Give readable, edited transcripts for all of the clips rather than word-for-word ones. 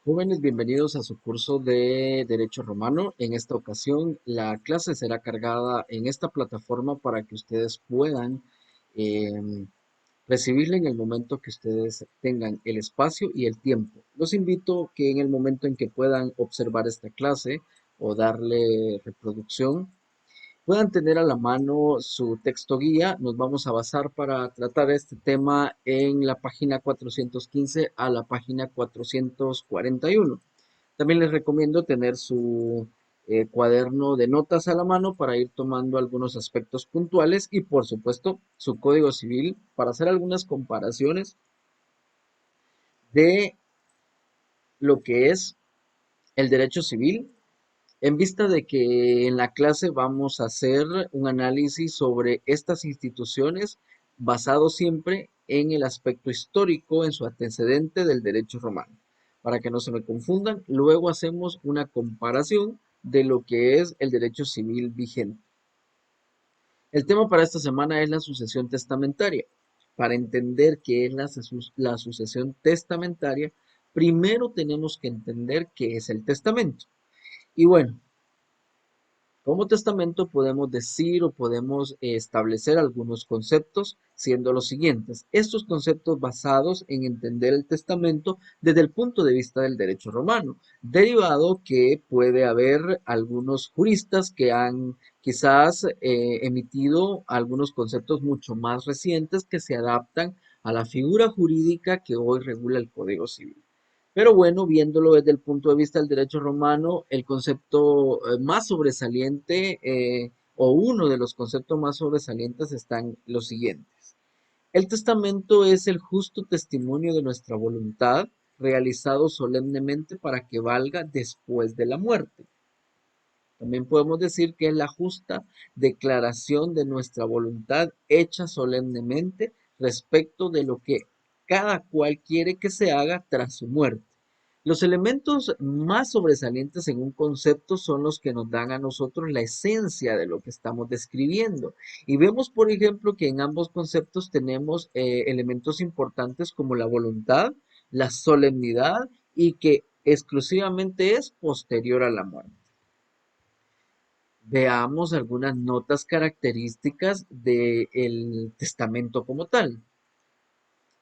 Jóvenes, bienvenidos a su curso de Derecho Romano. En esta ocasión, la clase será cargada en esta plataforma para que ustedes puedan em, recibirla en el momento que ustedes tengan el espacio y el tiempo. Los invito que en el momento en que puedan observar esta clase o darle reproducción, puedan tener a la mano su texto guía. Nos vamos a basar para tratar este tema en la página 415 a la página 441. También les recomiendo tener su cuaderno de notas a la mano para ir tomando algunos aspectos puntuales y por supuesto su código civil para hacer algunas comparaciones de lo que es el derecho civil en vista de que en la clase vamos a hacer un análisis sobre estas instituciones basado siempre en el aspecto histórico, en su antecedente del derecho romano. Para que no se me confundan, luego hacemos una comparación de lo que es el derecho civil vigente. El tema para esta semana es la sucesión testamentaria. Para entender qué es la sucesión testamentaria, primero tenemos que entender qué es el testamento. Y bueno, como testamento podemos decir o podemos establecer algunos conceptos, siendo los siguientes. Estos conceptos basados en entender el testamento desde el punto de vista del derecho romano, derivado que puede haber algunos juristas que han quizás emitido algunos conceptos mucho más recientes que se adaptan a la figura jurídica que hoy regula el Código Civil. Pero bueno, viéndolo desde el punto de vista del derecho romano, el concepto más sobresaliente o uno de los conceptos más sobresalientes están los siguientes. El testamento es el justo testimonio de nuestra voluntad realizado solemnemente para que valga después de la muerte. También podemos decir que es la justa declaración de nuestra voluntad hecha solemnemente respecto de lo que cada cual quiere que se haga tras su muerte. Los elementos más sobresalientes en un concepto son los que nos dan a nosotros la esencia de lo que estamos describiendo. Y vemos, por ejemplo, que en ambos conceptos tenemos elementos importantes como la voluntad, la solemnidad y que exclusivamente es posterior a la muerte. Veamos algunas notas características del testamento como tal.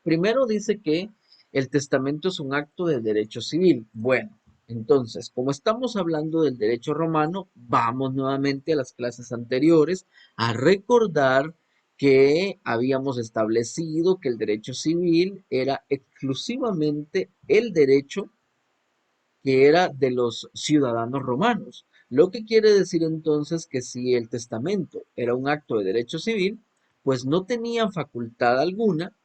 Primero dice que el testamento es un acto de derecho civil. Bueno, entonces, como estamos hablando del derecho romano, vamos nuevamente a las clases anteriores a recordar que habíamos establecido que el derecho civil era exclusivamente el derecho que era de los ciudadanos romanos. Lo que quiere decir entonces que si el testamento era un acto de derecho civil, pues no tenían facultad alguna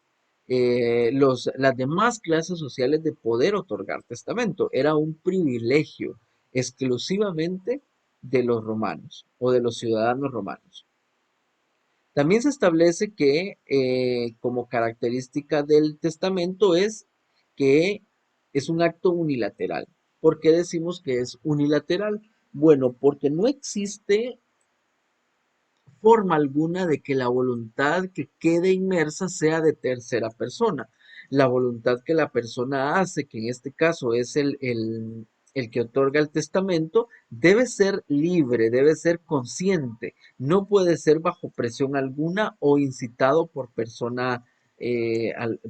las demás clases sociales de poder otorgar testamento. Era un privilegio exclusivamente de los romanos o de los ciudadanos romanos. También se establece que como característica del testamento es que es un acto unilateral. ¿Por qué decimos que es unilateral? Bueno, porque no existe forma alguna de que la voluntad que quede inmersa sea de tercera persona. La voluntad que la persona hace, que en este caso es el que otorga el testamento, debe ser libre, debe ser consciente, no puede ser bajo presión alguna o incitado por persona,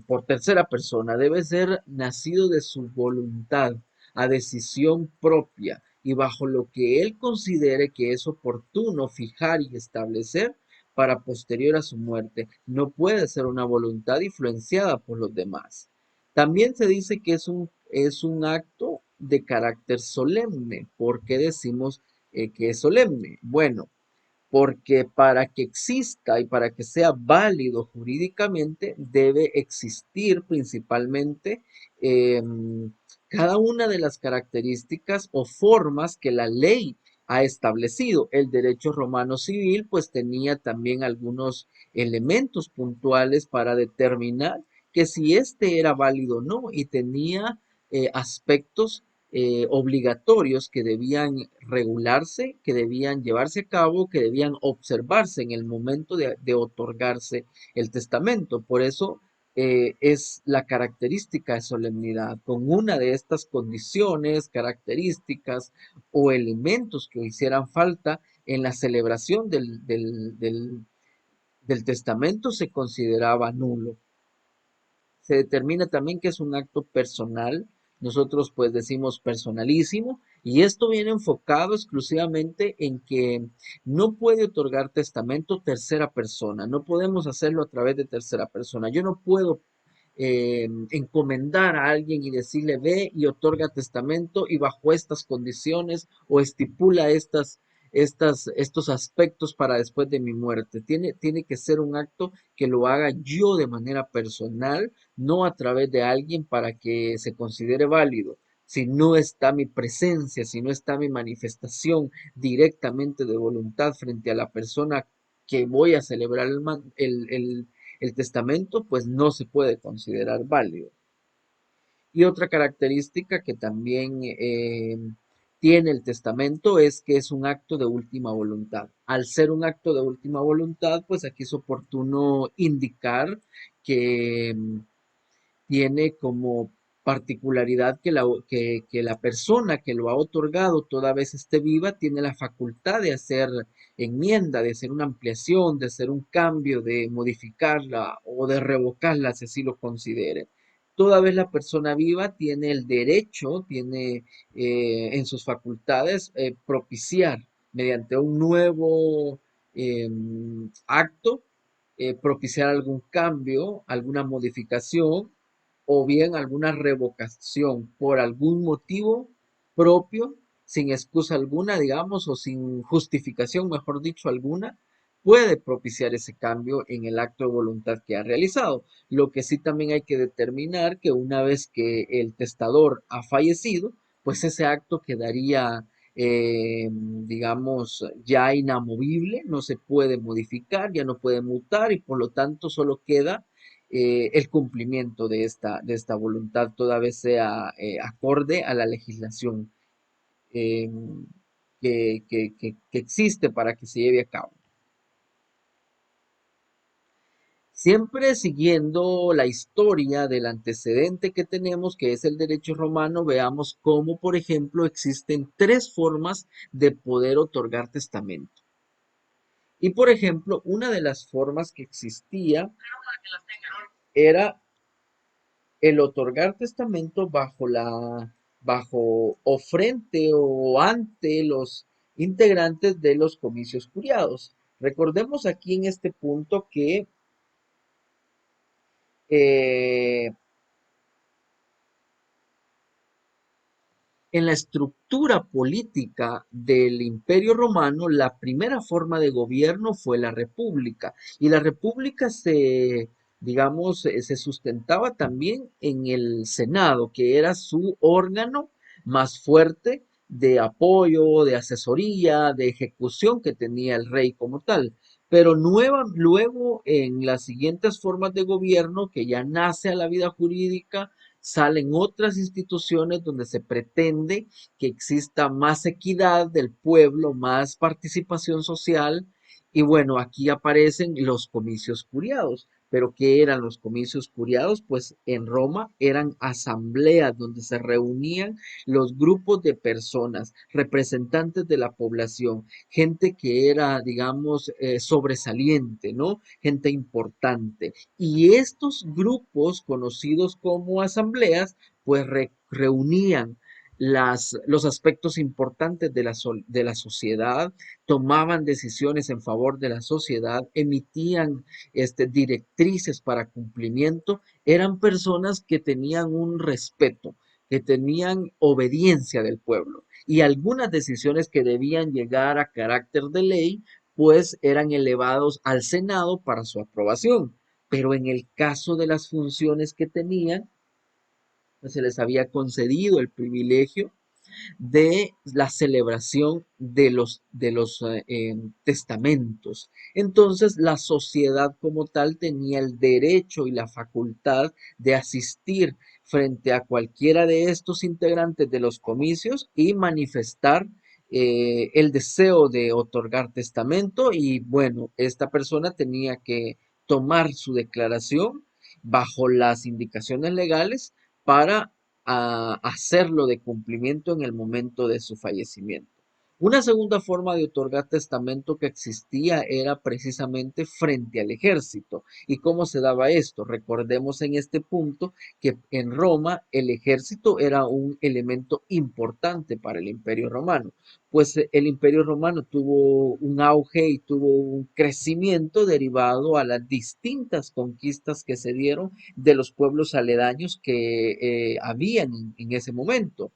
por tercera persona, debe ser nacido de su voluntad, a decisión propia y bajo lo que él considere que es oportuno fijar y establecer para posterior a su muerte. No puede ser una voluntad influenciada por los demás. También se dice que es un acto de carácter solemne. ¿Por qué decimos que es solemne? Bueno, porque para que exista y para que sea válido jurídicamente debe existir principalmente cada una de las características o formas que la ley ha establecido. El derecho romano civil pues tenía también algunos elementos puntuales para determinar que si este era válido o no y tenía aspectos obligatorios que debían regularse, que debían llevarse a cabo, que debían observarse en el momento de otorgarse el testamento. Por eso es la característica de solemnidad. Con una de estas condiciones, características o elementos que hicieran falta en la celebración del testamento se consideraba nulo. Se determina también que es un acto personal. Nosotros pues decimos personalísimo y esto viene enfocado exclusivamente en que no puede otorgar testamento tercera persona. No podemos hacerlo a través de tercera persona. Yo no puedo encomendar a alguien y decirle ve y otorga testamento y bajo estas condiciones o estipula estos aspectos para después de mi muerte. Tiene que ser un acto que lo haga yo de manera personal, no a través de alguien para que se considere válido. Si no está mi presencia, si no está mi manifestación directamente de voluntad frente a la persona que voy a celebrar el testamento, pues no se puede considerar válido. Y otra característica que también tiene el testamento es que es un acto de última voluntad. Al ser un acto de última voluntad, pues aquí es oportuno indicar que tiene como particularidad que la persona que lo ha otorgado toda vez esté viva tiene la facultad de hacer enmienda, de hacer una ampliación, de hacer un cambio, de modificarla o de revocarla si así lo considere. Toda vez la persona viva tiene el derecho, tiene en sus facultades propiciar mediante un nuevo acto, propiciar algún cambio, alguna modificación o bien alguna revocación por algún motivo propio, sin excusa alguna, digamos, o sin justificación, mejor dicho, alguna, puede propiciar ese cambio en el acto de voluntad que ha realizado. Lo que sí también hay que determinar que una vez que el testador ha fallecido, pues ese acto quedaría, digamos, ya inamovible, no se puede modificar, ya no puede mutar y por lo tanto solo queda el cumplimiento de esta voluntad toda vez sea acorde a la legislación eh, que existe para que se lleve a cabo. Siempre siguiendo la historia del antecedente que tenemos, que es el derecho romano, veamos cómo, por ejemplo, existen tres formas de poder otorgar testamento. Y, por ejemplo, una de las formas que existía era el otorgar testamento bajo o frente o ante los integrantes de los comicios curiados. Recordemos aquí en este punto que eh, en la estructura política del Imperio Romano, la primera forma de gobierno fue la república. Y la república digamos, se sustentaba también en el Senado, que era su órgano más fuerte de apoyo, de asesoría, de ejecución que tenía el rey como tal. Pero luego en las siguientes formas de gobierno, que ya nace a la vida jurídica, salen otras instituciones donde se pretende que exista más equidad del pueblo, más participación social. Y bueno, aquí aparecen los comicios curiados. Pero ¿qué eran los comicios curiados? Pues en Roma eran asambleas donde se reunían los grupos de personas, representantes de la población, gente que era, digamos, sobresaliente, ¿no? Gente importante. Y estos grupos, conocidos como asambleas, pues reunían los aspectos importantes de de la sociedad, tomaban decisiones en favor de la sociedad, emitían directrices para cumplimiento, eran personas que tenían un respeto, que tenían obediencia del pueblo y algunas decisiones que debían llegar a carácter de ley, pues eran elevados al Senado para su aprobación. Pero en el caso de las funciones que tenían, pues se les había concedido el privilegio de la celebración de los testamentos. Entonces, la sociedad como tal tenía el derecho y la facultad de asistir frente a cualquiera de estos integrantes de los comicios y manifestar el deseo de otorgar testamento y bueno, esta persona tenía que tomar su declaración bajo las indicaciones legales para hacerlo de cumplimiento en el momento de su fallecimiento. Una segunda forma de otorgar testamento que existía era precisamente frente al ejército. ¿Y cómo se daba esto? Recordemos en este punto que en Roma el ejército era un elemento importante para el Imperio Romano, pues el Imperio Romano tuvo un auge y tuvo un crecimiento derivado a las distintas conquistas que se dieron de los pueblos aledaños que habían en ese momento.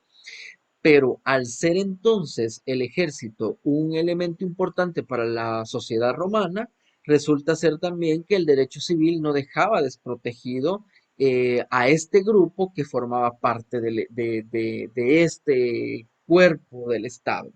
Pero al ser entonces el ejército un elemento importante para la sociedad romana, resulta ser también que el derecho civil no dejaba desprotegido a este grupo que formaba parte de este cuerpo del Estado.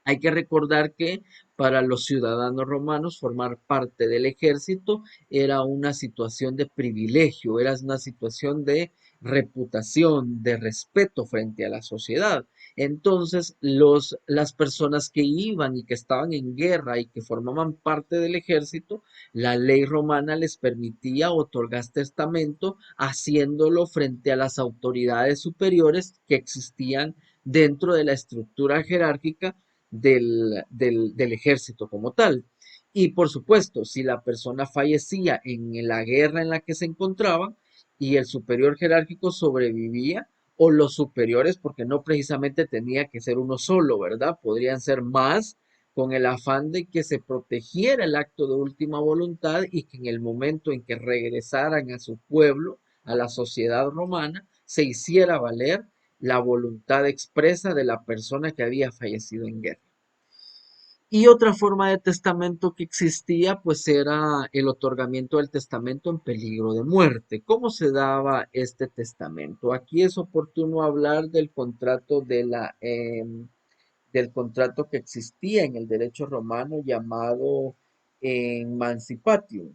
Hay que recordar que para los ciudadanos romanos formar parte del ejército era una situación de privilegio, era una situación de reputación, de respeto frente a la sociedad. Entonces, las personas que iban y que estaban en guerra y que formaban parte del ejército, la ley romana les permitía otorgar testamento haciéndolo frente a las autoridades superiores que existían dentro de la estructura jerárquica del ejército como tal. Y por supuesto, si la persona fallecía en la guerra en la que se encontraba y el superior jerárquico sobrevivía, o los superiores, porque no precisamente tenía que ser uno solo, ¿verdad? Podrían ser más con el afán de que se protegiera el acto de última voluntad y que en el momento en que regresaran a su pueblo, a la sociedad romana, se hiciera valer la voluntad expresa de la persona que había fallecido en guerra. Y otra forma de testamento que existía, pues era el otorgamiento del testamento en peligro de muerte. ¿Cómo se daba este testamento? Aquí es oportuno hablar del contrato del contrato que existía en el derecho romano llamado emancipatio.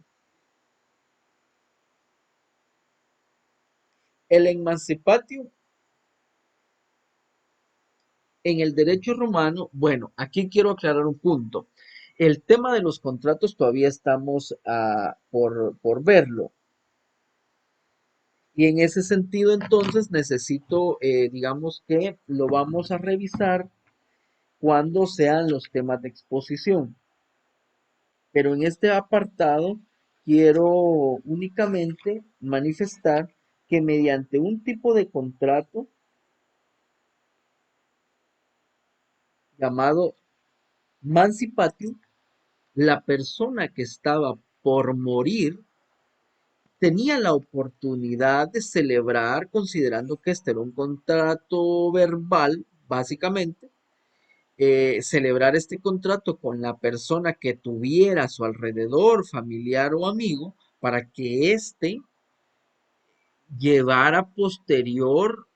El emancipatio en el derecho romano, bueno, aquí quiero aclarar un punto. El tema de los contratos todavía estamos por verlo. Y en ese sentido, entonces, necesito, digamos que lo vamos a revisar cuando sean los temas de exposición. Pero en este apartado quiero únicamente manifestar que mediante un tipo de contrato llamado mancipatio, la persona que estaba por morir tenía la oportunidad de celebrar, considerando que este era un contrato verbal, básicamente, celebrar este contrato con la persona que tuviera a su alrededor, familiar o amigo, para que éste llevara posterior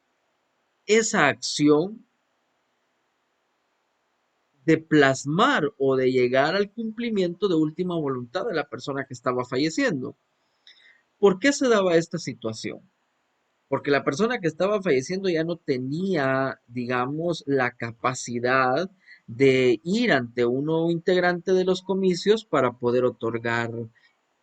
esa acción de plasmar o de llegar al cumplimiento de última voluntad de la persona que estaba falleciendo. ¿Por qué se daba esta situación? Porque la persona que estaba falleciendo ya no tenía, digamos, la capacidad de ir ante un nuevo integrante de los comicios para poder otorgar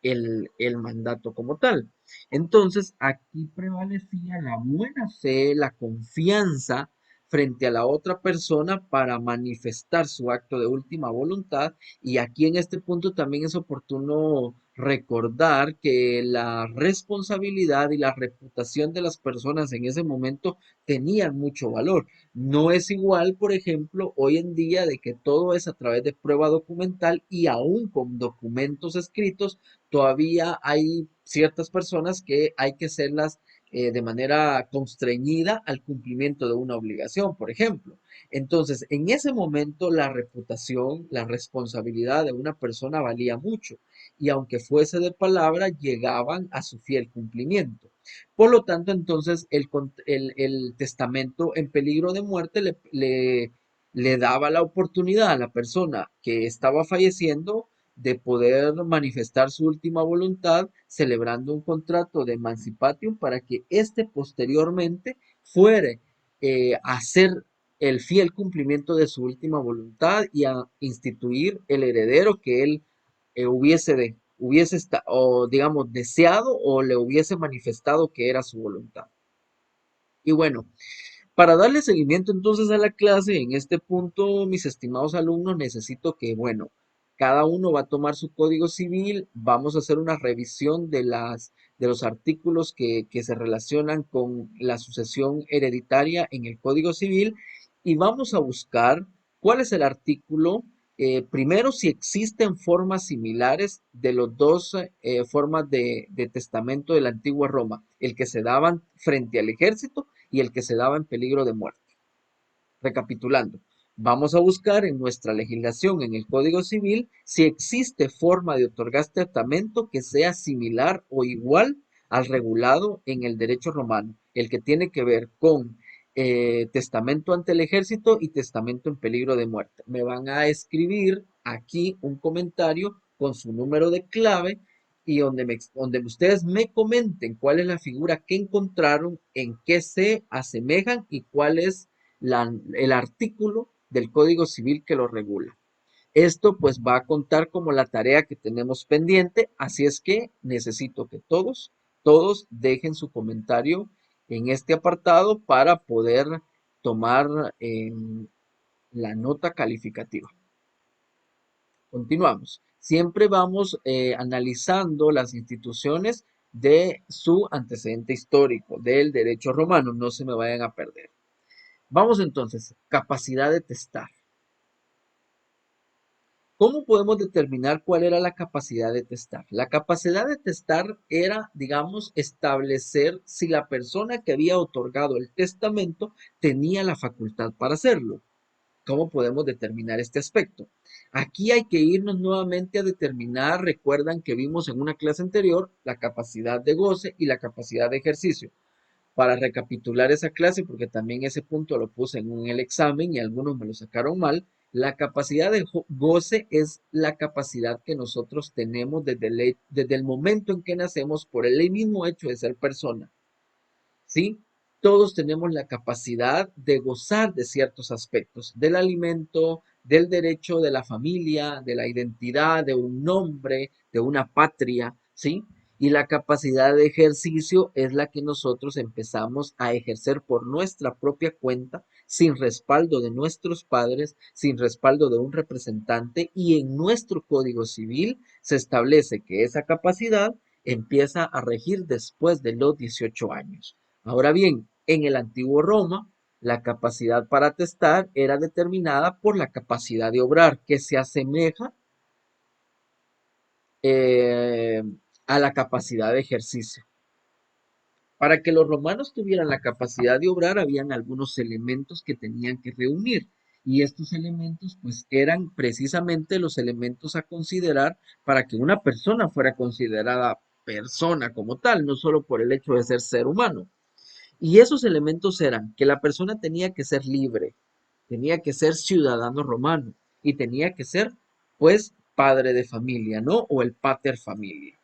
el mandato como tal. Entonces, aquí prevalecía la buena fe, la confianza frente a la otra persona para manifestar su acto de última voluntad. Y aquí en este punto también es oportuno recordar que la responsabilidad y la reputación de las personas en ese momento tenían mucho valor. No es igual, por ejemplo, hoy en día de que todo es a través de prueba documental y aún con documentos escritos todavía hay ciertas personas que hay que hacerlas de manera constreñida al cumplimiento de una obligación, por ejemplo. Entonces, en ese momento la reputación, la responsabilidad de una persona valía mucho y aunque fuese de palabra, llegaban a su fiel cumplimiento. Por lo tanto, entonces el testamento en peligro de muerte le daba la oportunidad a la persona que estaba falleciendo de poder manifestar su última voluntad celebrando un contrato de emancipation para que éste posteriormente fuere a hacer el fiel cumplimiento de su última voluntad y a instituir el heredero que él o digamos, deseado o le hubiese manifestado que era su voluntad. Y bueno, para darle seguimiento entonces a la clase, en este punto, mis estimados alumnos, necesito que, bueno, cada uno va a tomar su código civil, vamos a hacer una revisión de los artículos que se relacionan con la sucesión hereditaria en el código civil y vamos a buscar cuál es el artículo, primero si existen formas similares de los dos formas de testamento de la antigua Roma, el que se daban frente al ejército y el que se daba en peligro de muerte. Recapitulando, vamos a buscar en nuestra legislación, en el Código Civil, si existe forma de otorgar testamento que sea similar o igual al regulado en el derecho romano, el que tiene que ver con testamento ante el ejército y testamento en peligro de muerte. Me van a escribir aquí un comentario con su número de clave y donde ustedes me comenten cuál es la figura que encontraron, en qué se asemejan y cuál es el artículo del Código Civil que lo regula. Esto pues va a contar como la tarea que tenemos pendiente, así es que necesito que todos dejen su comentario en este apartado para poder tomar la nota calificativa. Continuamos. Siempre vamos analizando las instituciones de su antecedente histórico, del derecho romano, no se me vayan a perder. Vamos entonces, capacidad de testar. ¿Cómo podemos determinar cuál era la capacidad de testar? La capacidad de testar era, digamos, establecer si la persona que había otorgado el testamento tenía la facultad para hacerlo. ¿Cómo podemos determinar este aspecto? Aquí hay que irnos nuevamente a determinar, recuerdan que vimos en una clase anterior, la capacidad de goce y la capacidad de ejercicio. Para recapitular esa clase, porque también ese punto lo puse en el examen y algunos me lo sacaron mal, la capacidad de goce es la capacidad que nosotros tenemos desde el momento en que nacemos por el mismo hecho de ser persona. ¿Sí? Todos tenemos la capacidad de gozar de ciertos aspectos, del alimento, del derecho de la familia, de la identidad, de un nombre, de una patria, ¿sí? Y la capacidad de ejercicio es la que nosotros empezamos a ejercer por nuestra propia cuenta, sin respaldo de nuestros padres, sin respaldo de un representante, y en nuestro Código Civil se establece que esa capacidad empieza a regir después de los 18 años. Ahora bien, en el antiguo Roma, la capacidad para atestar era determinada por la capacidad de obrar, que se asemeja eh, a la capacidad de ejercicio. Para que los romanos tuvieran la capacidad de obrar, habían algunos elementos que tenían que reunir. Y estos elementos, pues, eran precisamente los elementos a considerar para que una persona fuera considerada persona como tal, no solo por el hecho de ser humano. Y esos elementos eran que la persona tenía que ser libre, tenía que ser ciudadano romano y tenía que ser, pues, padre de familia, ¿no? O el pater familia,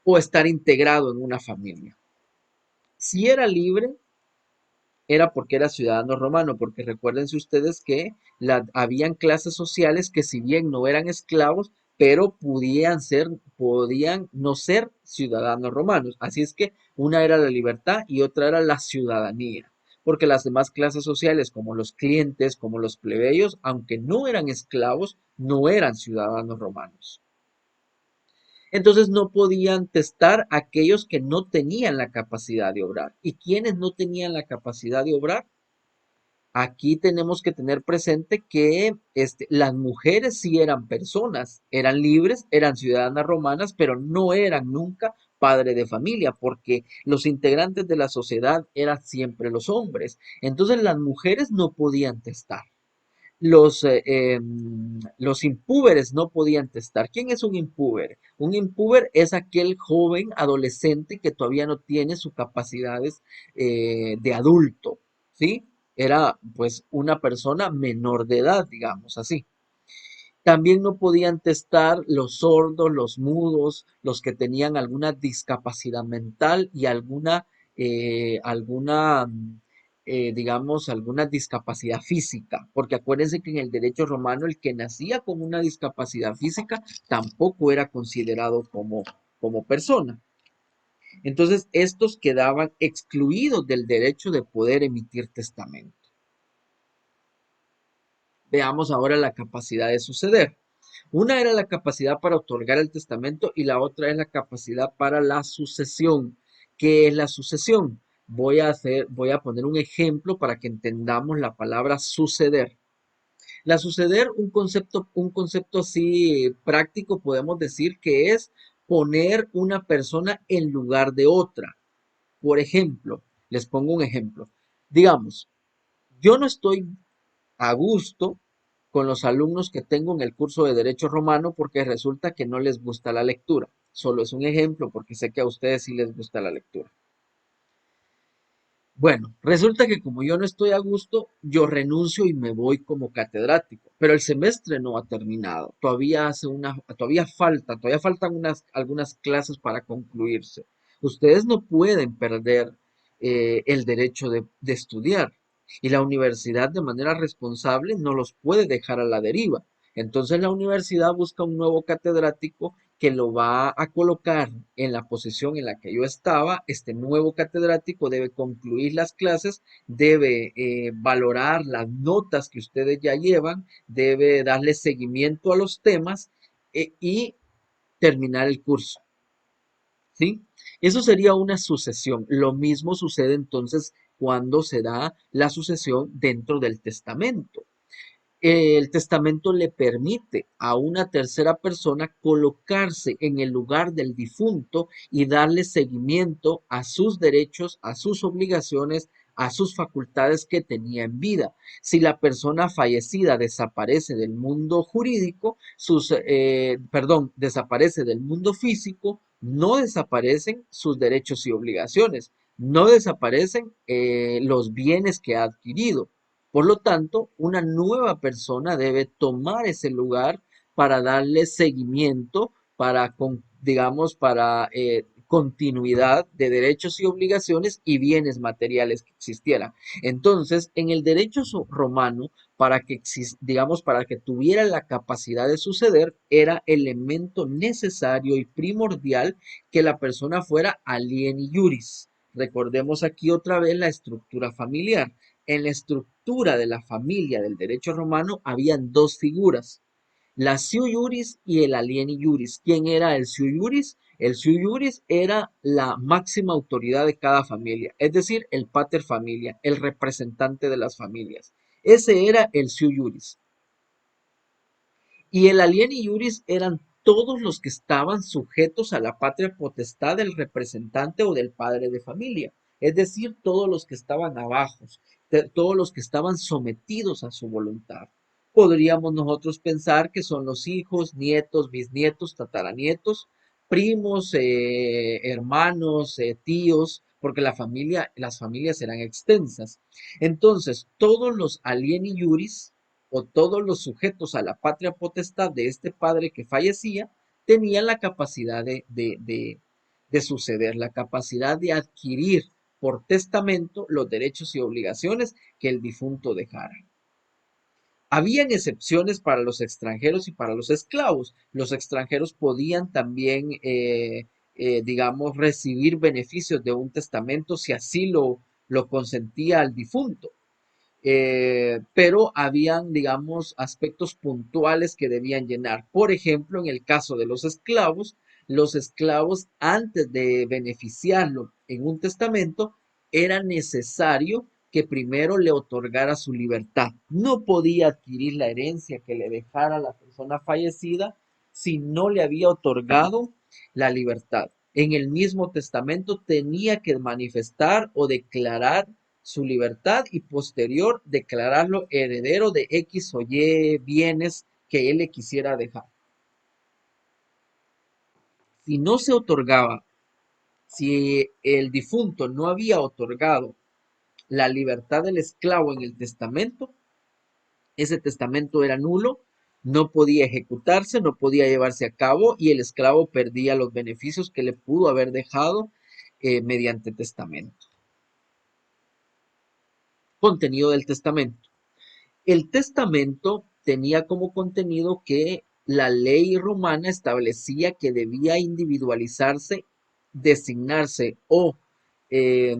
o estar integrado en una familia. Si era libre, era porque era ciudadano romano, porque recuérdense ustedes que habían clases sociales que si bien no eran esclavos, pero podían no ser ciudadanos romanos. Así es que una era la libertad y otra era la ciudadanía, porque las demás clases sociales, como los clientes, como los plebeyos, aunque no eran esclavos, no eran ciudadanos romanos. Entonces no podían testar aquellos que no tenían la capacidad de obrar. ¿Y quiénes no tenían la capacidad de obrar? Aquí tenemos que tener presente que las mujeres sí eran personas, eran libres, eran ciudadanas romanas, pero no eran nunca padre de familia, porque los integrantes de la sociedad eran siempre los hombres. Entonces las mujeres no podían testar. Los impúberes no podían testar. ¿Quién es un impúber? Un impúber es aquel joven adolescente que todavía no tiene sus capacidades de adulto, ¿sí? Era pues una persona menor de edad, digamos así. También no podían testar los sordos, los mudos, los que tenían alguna discapacidad mental y alguna digamos, alguna discapacidad física, porque acuérdense que en el derecho romano el que nacía con una discapacidad física tampoco era considerado como persona. Entonces, estos quedaban excluidos del derecho de poder emitir testamento. Veamos ahora la capacidad de suceder. Una era la capacidad para otorgar el testamento y la otra es la capacidad para la sucesión. ¿Qué es la sucesión? Voy a poner un ejemplo para que entendamos la palabra suceder. La suceder, un concepto así práctico, podemos decir que es poner una persona en lugar de otra. Por ejemplo, les pongo un ejemplo. Digamos, yo no estoy a gusto con los alumnos que tengo en el curso de Derecho Romano porque resulta que no les gusta la lectura. Solo es un ejemplo porque sé que a ustedes sí les gusta la lectura. Bueno, resulta que como yo no estoy a gusto, yo renuncio y me voy como catedrático, pero el semestre no ha terminado. Todavía faltan algunas clases para concluirse. Ustedes no pueden perder el derecho de estudiar y la universidad de manera responsable no los puede dejar a la deriva. Entonces la universidad busca un nuevo catedrático que lo va a colocar en la posición en la que yo estaba. Este nuevo catedrático debe concluir las clases, debe valorar las notas que ustedes ya llevan, debe darle seguimiento a los temas y terminar el curso. ¿Sí? Eso sería una sucesión. Lo mismo sucede entonces cuando se da la sucesión dentro del testamento. El testamento le permite a una tercera persona colocarse en el lugar del difunto y darle seguimiento a sus derechos, a sus obligaciones, a sus facultades que tenía en vida. Si la persona fallecida desaparece del mundo jurídico, desaparece del mundo físico, no desaparecen sus derechos y obligaciones, no desaparecen los bienes que ha adquirido. Por lo tanto, una nueva persona debe tomar ese lugar para darle seguimiento, digamos, para continuidad de derechos y obligaciones y bienes materiales que existieran. Entonces, en el derecho romano, digamos, para que tuviera la capacidad de suceder, era elemento necesario y primordial que la persona fuera alieni iuris. Recordemos aquí otra vez la estructura familiar. En la estructura de la familia del derecho romano habían dos figuras, la sui iuris y el alieni iuris. ¿Quién era el sui iuris? El sui iuris era la máxima autoridad de cada familia, es decir, el pater familia, el representante de las familias. Ese era el sui iuris. Y el alieni iuris eran todos los que estaban sujetos a la patria potestad del representante o del padre de familia, es decir, todos los que estaban abajo, todos los que estaban sometidos a su voluntad. Podríamos nosotros pensar que son los hijos, nietos, bisnietos, tataranietos, primos, hermanos, tíos, porque las familias eran extensas. Entonces, todos los alieni iuris o todos los sujetos a la patria potestad de este padre que fallecía tenían la capacidad de suceder, la capacidad de adquirir por testamento los derechos y obligaciones que el difunto dejara. Habían excepciones para los extranjeros y para los esclavos. Los extranjeros podían también, digamos, recibir beneficios de un testamento si así lo consentía el difunto. Pero habían, digamos, aspectos puntuales que debían llenar. Por ejemplo, en el caso de los esclavos antes de beneficiarlo en un testamento, era necesario que primero le otorgara su libertad. No podía adquirir la herencia que le dejara la persona fallecida si no le había otorgado la libertad. En el mismo testamento tenía que manifestar o declarar su libertad y posterior declararlo heredero de X o Y bienes que él le quisiera dejar. Si no se otorgaba, si el difunto no había otorgado la libertad del esclavo en el testamento, ese testamento era nulo, no podía ejecutarse, no podía llevarse a cabo y el esclavo perdía los beneficios que le pudo haber dejado mediante testamento. Contenido del testamento. El testamento tenía como contenido que la ley romana establecía que debía individualizarse, designarse o eh,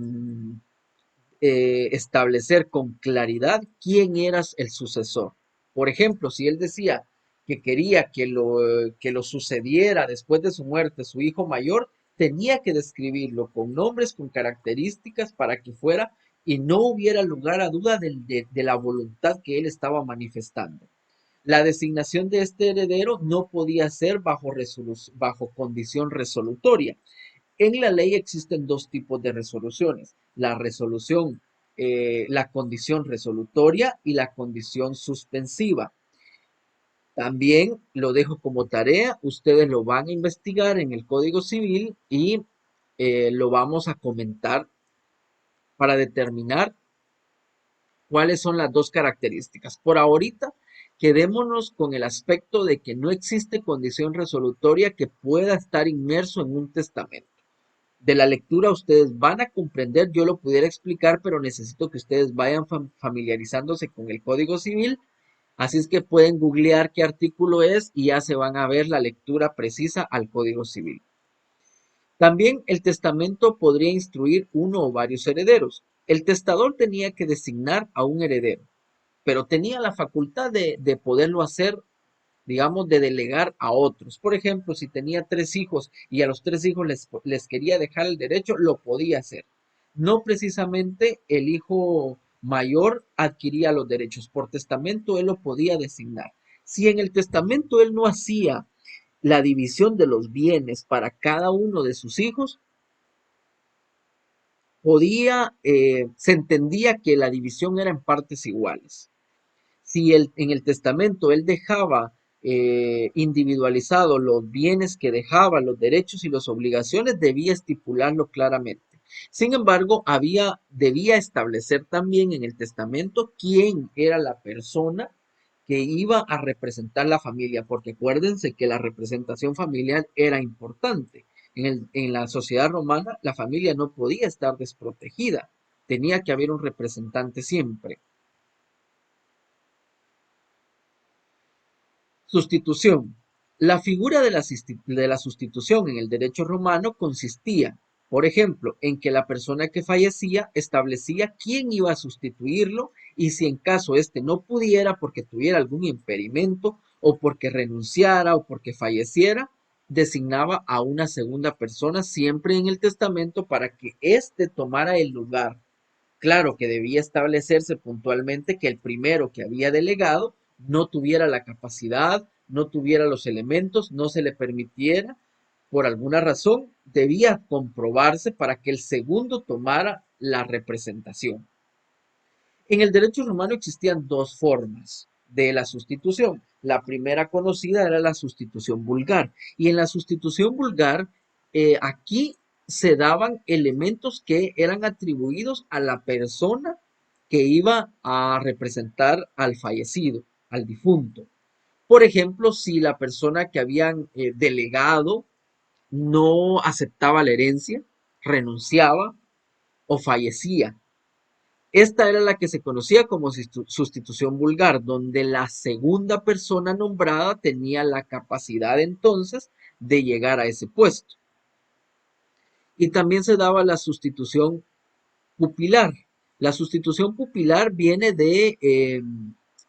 establecer con claridad quién era el sucesor. Por ejemplo, si él decía que quería que lo sucediera después de su muerte su hijo mayor, tenía que describirlo con nombres, con características para que fuera y no hubiera lugar a duda de la voluntad que él estaba manifestando. La designación de este heredero no podía ser bajo condición resolutoria. En la ley existen dos tipos de resoluciones, la condición resolutoria y la condición suspensiva. También lo dejo como tarea, ustedes lo van a investigar en el Código Civil y lo vamos a comentar para determinar cuáles son las dos características. Por ahorita, quedémonos con el aspecto de que no existe condición resolutoria que pueda estar inmerso en un testamento. De la lectura ustedes van a comprender, yo lo pudiera explicar, pero necesito que ustedes vayan familiarizándose con el Código Civil, así es que pueden googlear qué artículo es y ya se van a ver la lectura precisa al Código Civil. También el testamento podría instruir uno o varios herederos. El testador tenía que designar a un heredero, pero tenía la facultad de poderlo hacer, digamos, de delegar a otros. Por ejemplo, si tenía 3 hijos y a los 3 hijos les quería dejar el derecho, lo podía hacer. No precisamente el hijo mayor adquiría los derechos. Por testamento él lo podía designar. Si en el testamento él no hacía la división de los bienes para cada uno de sus hijos, se entendía que la división era en partes iguales. Si en el testamento él dejaba individualizado los bienes que dejaba, los derechos y las obligaciones, debía estipularlo claramente. Sin embargo, debía establecer también en el testamento quién era la persona que iba a representar la familia, porque acuérdense que la representación familiar era importante. En la sociedad romana, la familia no podía estar desprotegida, tenía que haber un representante siempre. Sustitución. La figura de la sustitución en el derecho romano consistía, por ejemplo, en que la persona que fallecía establecía quién iba a sustituirlo y si en caso éste no pudiera porque tuviera algún impedimento o porque renunciara o porque falleciera, designaba a una segunda persona siempre en el testamento para que éste tomara el lugar. Claro que debía establecerse puntualmente que el primero que había delegado no tuviera la capacidad, no tuviera los elementos, no se le permitiera, por alguna razón, debía comprobarse para que el segundo tomara la representación. En el derecho romano existían dos formas de la sustitución. La primera conocida era la sustitución vulgar. Y en la sustitución vulgar, aquí se daban elementos que eran atribuidos a la persona que iba a representar al fallecido, al difunto. Por ejemplo, si la persona que habían delegado no aceptaba la herencia, renunciaba o fallecía, esta era la que se conocía como sustitución vulgar, donde la segunda persona nombrada tenía la capacidad entonces de llegar a ese puesto. Y también se daba la sustitución pupilar. La sustitución pupilar viene de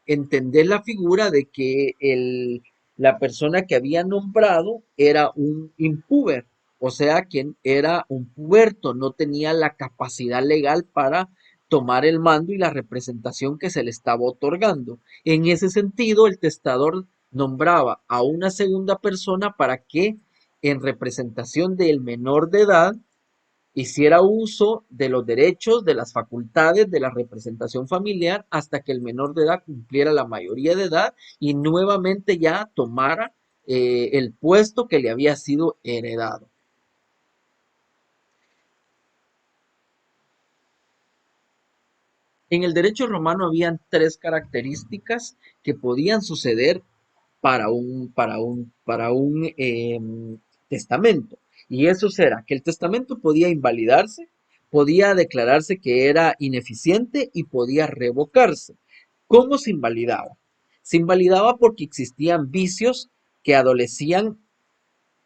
entender la figura de que la persona que había nombrado era un impúber, o sea, quien era un puberto, no tenía la capacidad legal para tomar el mando y la representación que se le estaba otorgando. En ese sentido, el testador nombraba a una segunda persona para que en representación del menor de edad hiciera uso de los derechos, de las facultades, de la representación familiar hasta que el menor de edad cumpliera la mayoría de edad y nuevamente ya tomara el puesto que le había sido heredado. En el derecho romano habían 3 características que podían suceder para un testamento. Y eso será que el testamento podía invalidarse, podía declararse que era ineficiente y podía revocarse. ¿Cómo se invalidaba? Se invalidaba porque existían vicios que adolecían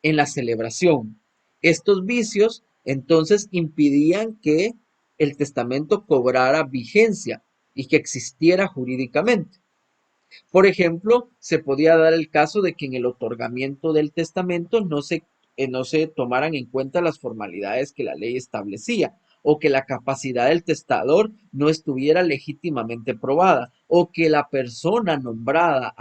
en la celebración. Estos vicios entonces impidían que el testamento cobrara vigencia y que existiera jurídicamente. Por ejemplo, se podía dar el caso de que en el otorgamiento del testamento no se tomaran en cuenta las formalidades que la ley establecía, o que la capacidad del testador no estuviera legítimamente probada, o que la persona nombrada,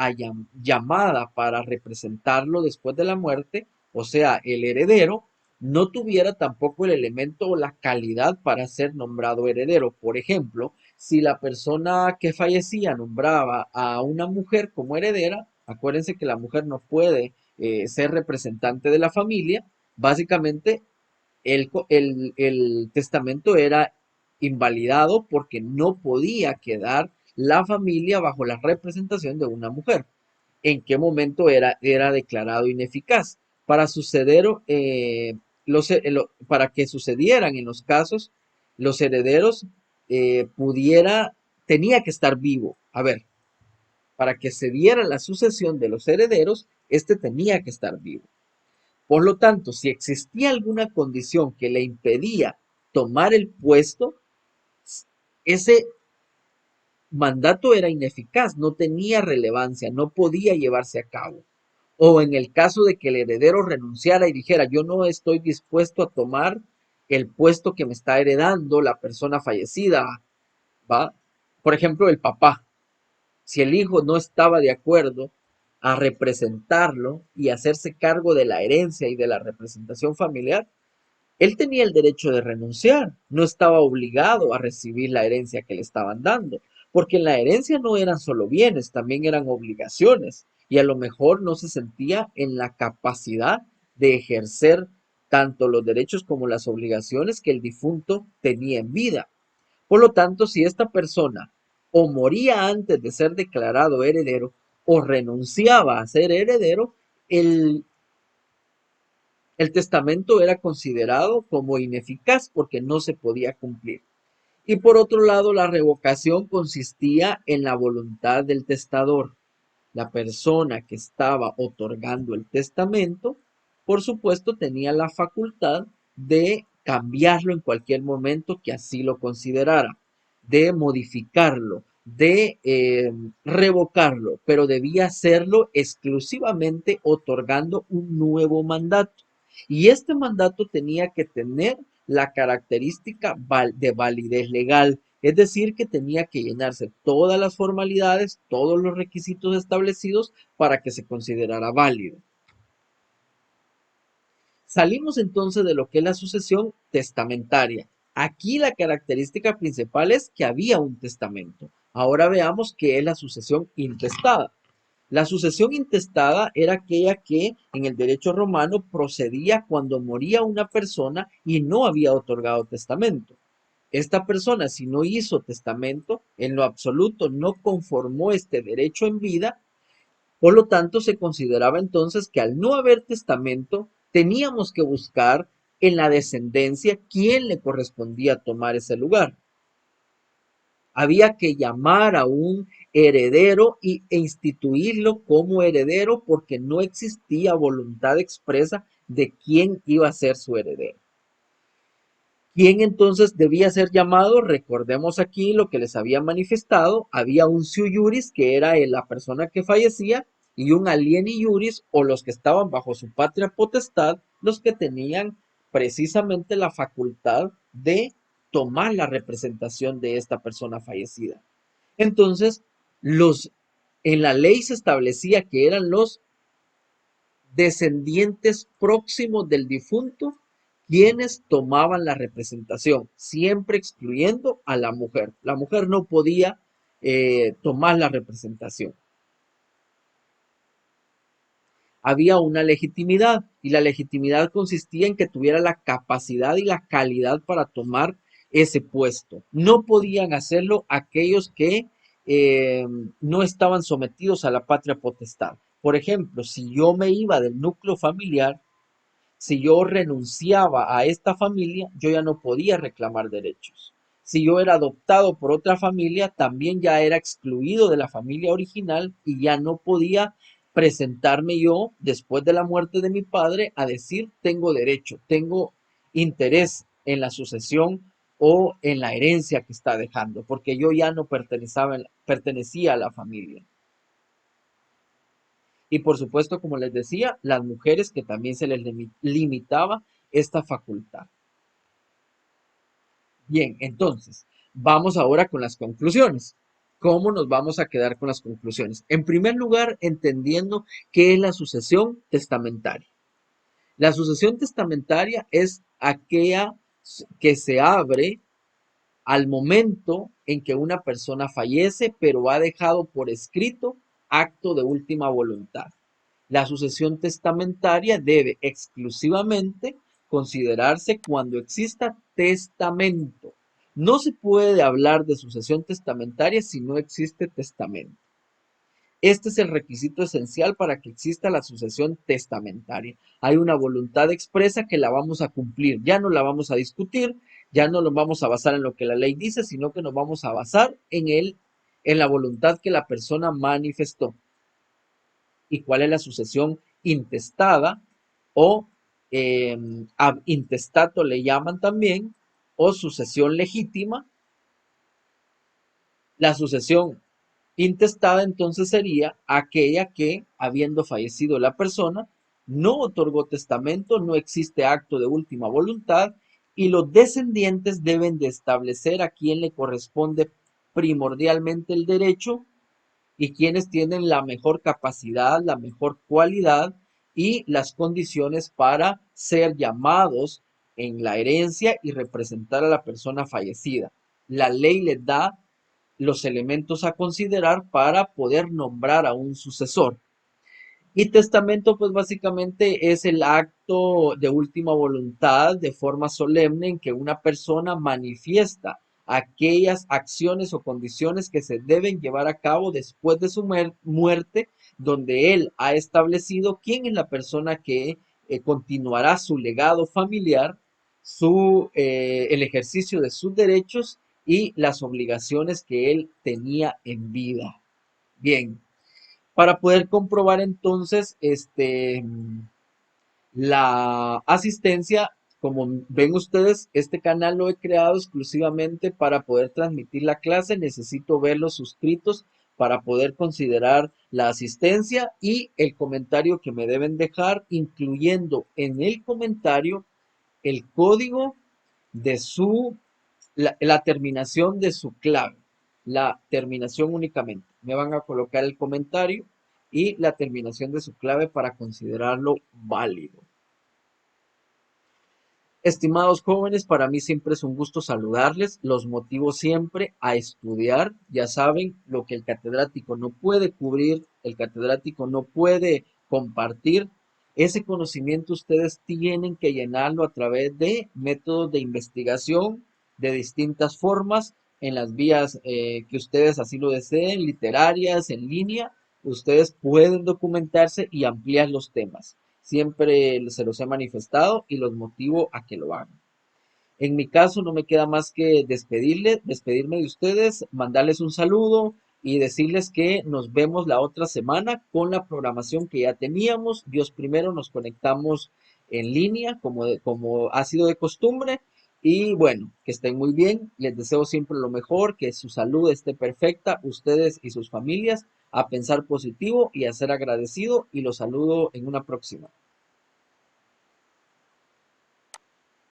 llamada para representarlo después de la muerte, o sea, el heredero, no tuviera tampoco el elemento o la calidad para ser nombrado heredero. Por ejemplo, si la persona que fallecía nombraba a una mujer como heredera, acuérdense que la mujer no puede ser representante de la familia, básicamente el testamento era invalidado porque no podía quedar la familia bajo la representación de una mujer. ¿En qué momento era declarado ineficaz? Para suceder, para que sucedieran en los casos, los herederos pudiera, tenía que estar vivo. A ver, para que se diera la sucesión de los herederos, este tenía que estar vivo. Por lo tanto, si existía alguna condición que le impedía tomar el puesto, ese mandato era ineficaz, no tenía relevancia, no podía llevarse a cabo. O en el caso de que el heredero renunciara y dijera, yo no estoy dispuesto a tomar el puesto que me está heredando la persona fallecida, ¿va? Por ejemplo, el papá. Si el hijo no estaba de acuerdo a representarlo y hacerse cargo de la herencia y de la representación familiar, él tenía el derecho de renunciar, no estaba obligado a recibir la herencia que le estaban dando, porque en la herencia no eran solo bienes, también eran obligaciones, y a lo mejor no se sentía en la capacidad de ejercer tanto los derechos como las obligaciones que el difunto tenía en vida. Por lo tanto, si esta persona o moría antes de ser declarado heredero o renunciaba a ser heredero, el el testamento era considerado como ineficaz porque no se podía cumplir. Y por otro lado, la revocación consistía en la voluntad del testador. La persona que estaba otorgando el testamento, por supuesto, tenía la facultad de cambiarlo en cualquier momento que así lo considerara, de modificarlo, de revocarlo, pero debía hacerlo exclusivamente otorgando un nuevo mandato. Y este mandato tenía que tener la característica de validez legal, es decir, que tenía que llenarse todas las formalidades, todos los requisitos establecidos para que se considerara válido. Salimos entonces de lo que es la sucesión testamentaria. Aquí la característica principal es que había un testamento. Ahora veamos qué es la sucesión intestada. La sucesión intestada era aquella que en el derecho romano procedía cuando moría una persona y no había otorgado testamento. Esta persona, si no hizo testamento, en lo absoluto no conformó este derecho en vida, por lo tanto se consideraba entonces que al no haber testamento, teníamos que buscar en la descendencia quién le correspondía tomar ese lugar. Había que llamar a un heredero e instituirlo como heredero porque no existía voluntad expresa de quién iba a ser su heredero. ¿Quién entonces debía ser llamado? Recordemos aquí lo que les había manifestado. Había un sui juris, que era la persona que fallecía, y un alieni juris, o los que estaban bajo su patria potestad, los que tenían precisamente la facultad de tomar la representación de esta persona fallecida. Entonces, en la ley se establecía que eran los descendientes próximos del difunto quienes tomaban la representación, siempre excluyendo a la mujer. La mujer no podía tomar la representación. Había una legitimidad y la legitimidad consistía en que tuviera la capacidad y la calidad para tomar ese puesto. No podían hacerlo aquellos que no estaban sometidos a la patria potestad. Por ejemplo, si yo me iba del núcleo familiar, Si yo renunciaba a esta familia, yo ya no podía reclamar derechos. Si yo era adoptado por otra familia, también ya era excluido de la familia original y ya no podía presentarme yo después de la muerte de mi padre a decir tengo derecho, tengo interés en la sucesión o en la herencia que está dejando, porque yo ya no pertenecía a la familia. Y por supuesto, como les decía, las mujeres que también se les limitaba esta facultad. Bien, entonces, vamos ahora con las conclusiones. ¿Cómo nos vamos a quedar con las conclusiones? En primer lugar, entendiendo qué es la sucesión testamentaria. La sucesión testamentaria es aquella que se abre al momento en que una persona fallece, pero ha dejado por escrito acto de última voluntad. La sucesión testamentaria debe exclusivamente considerarse cuando exista testamento. No se puede hablar de sucesión testamentaria si no existe testamento. Este es el requisito esencial para que exista la sucesión testamentaria. Hay una voluntad expresa que la vamos a cumplir, ya no la vamos a discutir, ya no nos vamos a basar en lo que la ley dice, sino que nos vamos a basar en la voluntad que la persona manifestó. ¿Y cuál es la sucesión intestada o ab intestato le llaman también, o sucesión legítima? La sucesión intestada entonces sería aquella que, habiendo fallecido la persona, no otorgó testamento, no existe acto de última voluntad y los descendientes deben de establecer a quién le corresponde primordialmente el derecho y quienes tienen la mejor capacidad, la mejor cualidad y las condiciones para ser llamados en la herencia y representar a la persona fallecida. La ley les da los elementos a considerar para poder nombrar a un sucesor. Y testamento, pues básicamente es el acto de última voluntad de forma solemne en que una persona manifiesta aquellas acciones o condiciones que se deben llevar a cabo después de su muerte, donde él ha establecido quién es la persona que continuará su legado familiar, el ejercicio de sus derechos y las obligaciones que él tenía en vida. Bien, para poder comprobar entonces la asistencia, como ven ustedes, este canal lo he creado exclusivamente para poder transmitir la clase. Necesito verlos suscritos para poder considerar la asistencia y el comentario que me deben dejar, incluyendo en el comentario el código de la terminación de su clave, la terminación únicamente. Me van a colocar el comentario y la terminación de su clave para considerarlo válido. Estimados jóvenes, para mí siempre es un gusto saludarles. Los motivo siempre a estudiar. Ya saben, lo que el catedrático no puede cubrir, el catedrático no puede compartir. Ese conocimiento ustedes tienen que llenarlo a través de métodos de investigación de distintas formas en las vías que ustedes así lo deseen, literarias, en línea. Ustedes pueden documentarse y ampliar los temas. Siempre se los he manifestado y los motivo a que lo hagan. En mi caso no me queda más que despedirme de ustedes, mandarles un saludo y decirles que nos vemos la otra semana con la programación que ya teníamos. Dios primero, nos conectamos en línea como ha sido de costumbre. Y bueno, que estén muy bien. Les deseo siempre lo mejor, que su salud esté perfecta, ustedes y sus familias, a pensar positivo y a ser agradecido. Y los saludo en una próxima.